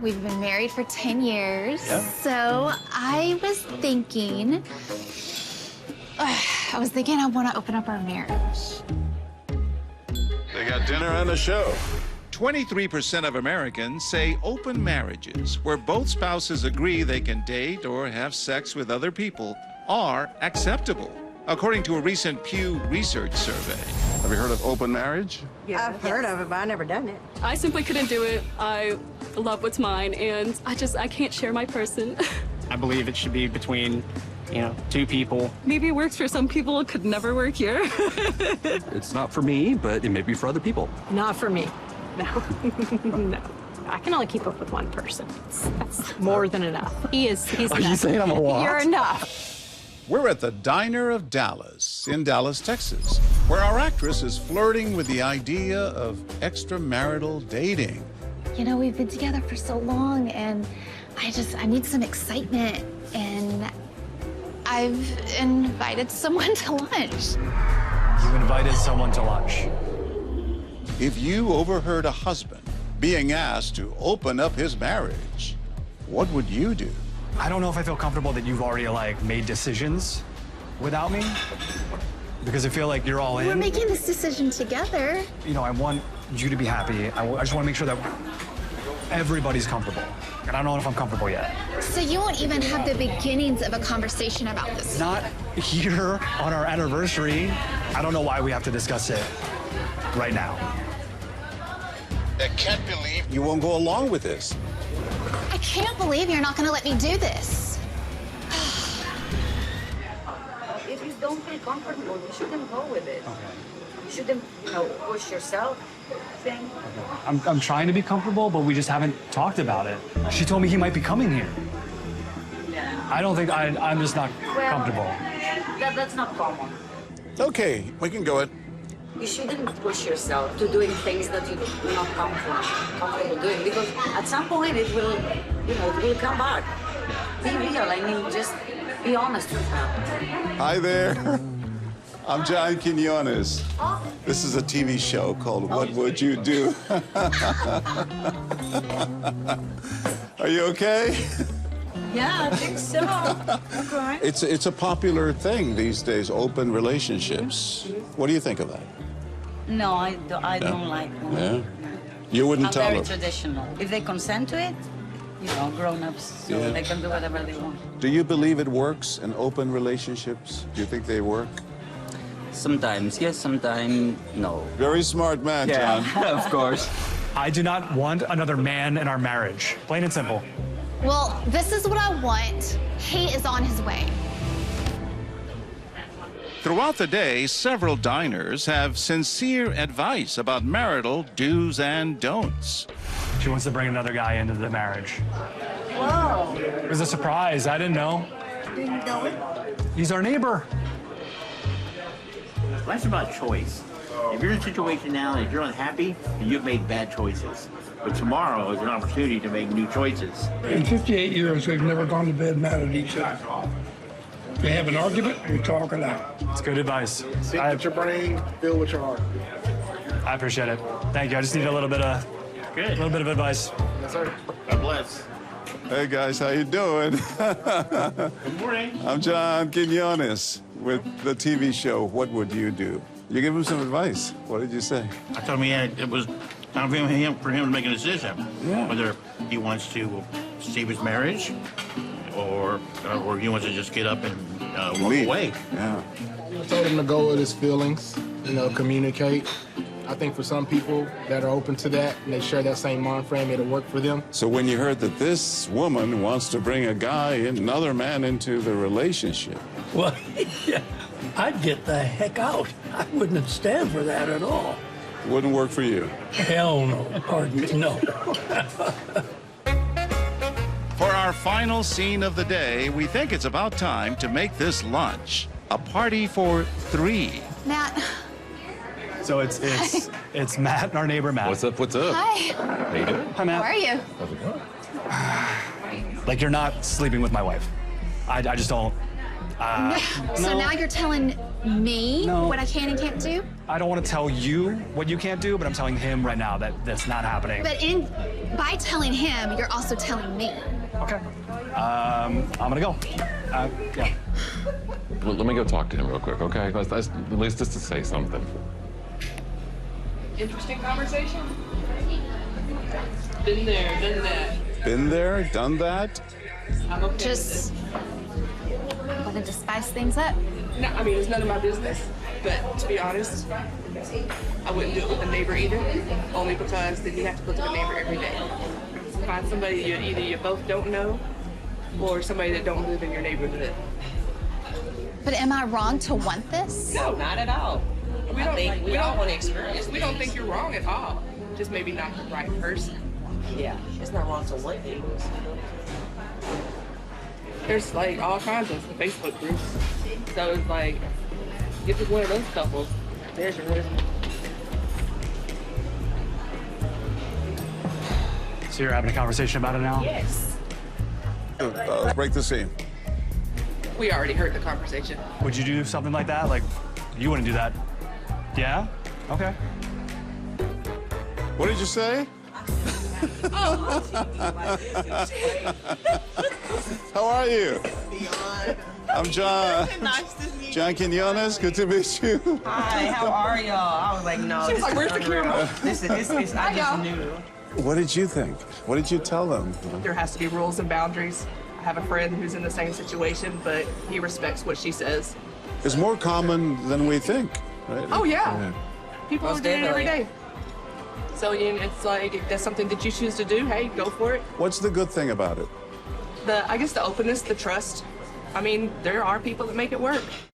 We've been married for 10 years. Yeah. So I was thinking I want to open up our marriage. They got dinner and a show. 23% of Americans say open marriages, where both spouses agree they can date or have sex with other people, are acceptable, according to a recent Pew Research survey. Have you heard of open marriage? Yeah, I've heard of it, but I've never done it. I simply couldn't do it. I love what's mine, and I can't share my person. I believe it should be between, two people. Maybe it works for some people, it could never work here. It's not for me, but it may be for other people. Not for me. No. No. I can only keep up with one person. That's more than enough. He's Are enough. you saying I'm a lot? You're enough. We're at the Diner of Dallas in Dallas, Texas, where our actress is flirting with the idea of extramarital dating. You know, we've been together for so long, and I need some excitement, and I've invited someone to lunch. You invited someone to lunch. If you overheard a husband being asked to open up his marriage, what would you do? I don't know if I feel comfortable that you've already, made decisions without me. Because I feel like you're all in. We're making this decision together. I want you to be happy. I just want to make sure that everybody's comfortable. And I don't know if I'm comfortable yet. So you won't even have the beginnings of a conversation about this? Not here on our anniversary. I don't know why we have to discuss it right now. I can't believe you won't go along with this. I can't believe you're not going to let me do this. If you don't feel comfortable, you shouldn't go with it. Okay. You shouldn't, push yourself. Thing. I'm trying to be comfortable, but we just haven't talked about it. She told me he might be coming here. Yeah. I don't think I'm just not comfortable. That's not common. Okay, we can go it. You shouldn't push yourself to doing things that you're not comfortable doing, because at some point it will, it will come back. Be real. Just be honest with her. Hi there. I'm John Quiñones. This is a TV show called What Would You Do? Are you okay? Yeah, I think so. Okay. It's a popular thing these days, open relationships. What do you think of that? No, I don't like them. Yeah? No. You wouldn't I'm tell very them? traditional. If they consent to it, grown-ups, so they can do whatever they want. Do you believe it works in open relationships? Do you think they work? Sometimes yes, sometimes no. Very smart man, John. Of course. I do not want another man in our marriage. Plain and simple. Well, this is what I want. He is on his way. Throughout the day, several diners have sincere advice about marital do's and don'ts. She wants to bring another guy into the marriage. Whoa. It was a surprise. I didn't know. Didn't know it? He's our neighbor. Life's about choice. If you're in a situation now and you're unhappy, you've made bad choices. But tomorrow is an opportunity to make new choices. In 58 years, we've never gone to bed mad at each other. If we have an argument, we talk it out. It's good advice. Think with your brain, feel with your heart. I appreciate it. Thank you. I just need a little bit of advice. Yes, sir. God bless. Hey guys, how you doing? Good morning. I'm John Quiñones with the TV show What Would You Do? You give him some advice. What did you say? I told him it was time for him to make a decision. Yeah. Whether he wants to save his marriage or he wants to just get up and walk away. Yeah. I told him to go with his feelings, communicate. I think for some people that are open to that and they share that same mind frame, it'll work for them. So when you heard that this woman wants to bring another man into the relationship. Well, yeah, I'd get the heck out. I wouldn't stand for that at all. Wouldn't work for you? Hell no. Pardon me, no. For our final scene of the day, we think it's about time to make this lunch a party for 3. Matt. So it's Matt, our neighbor Matt. What's up? What's up? Hi. How you doing? Hi, Matt. How are you? How's it going? Like, you're not sleeping with my wife. I just don't. So now you're telling me No. what I can and can't do? I don't want to tell you what you can't do, but I'm telling him right now that that's not happening. But by telling him, you're also telling me. Okay. I'm gonna go. Yeah. Well, let me go talk to him real quick, okay? At least just to say something. Interesting conversation. Been there, done that. Been there, done that? I'm okay. Just wanted to spice things up. No, I mean, it's none of my business. But to be honest, I wouldn't do it with a neighbor either. Only because then you have to look at the neighbor every day. Find somebody either you both don't know or somebody that don't live in your neighborhood. But am I wrong to want this? No, not at all. We all want to experience. We don't think you're wrong at all. Just maybe not the right person. Yeah, it's not wrong to want things. There's like all kinds of Facebook groups. So it's like, if it's one of those couples, there's your resume. So you're having a conversation about it now? Yes. Let's break the scene. We already heard the conversation. Would you do something like that? Like, you wouldn't do that. Yeah? Okay. What did you say? How are you? I'm John. Nice to meet you. John Quiñones. Good to meet you. Hi, how are y'all? I was like, no. She was like, where's the camera? This is, I just knew. What did you think? What did you tell them? There has to be rules and boundaries. I have a friend who's in the same situation, but he respects what she says. It's more common than we think, right? Oh, yeah. People Most are doing it every definitely. day. So it's like, if that's something that you choose to do, hey, go for it. What's the good thing about it? I guess the openness, the trust. I mean, there are people that make it work.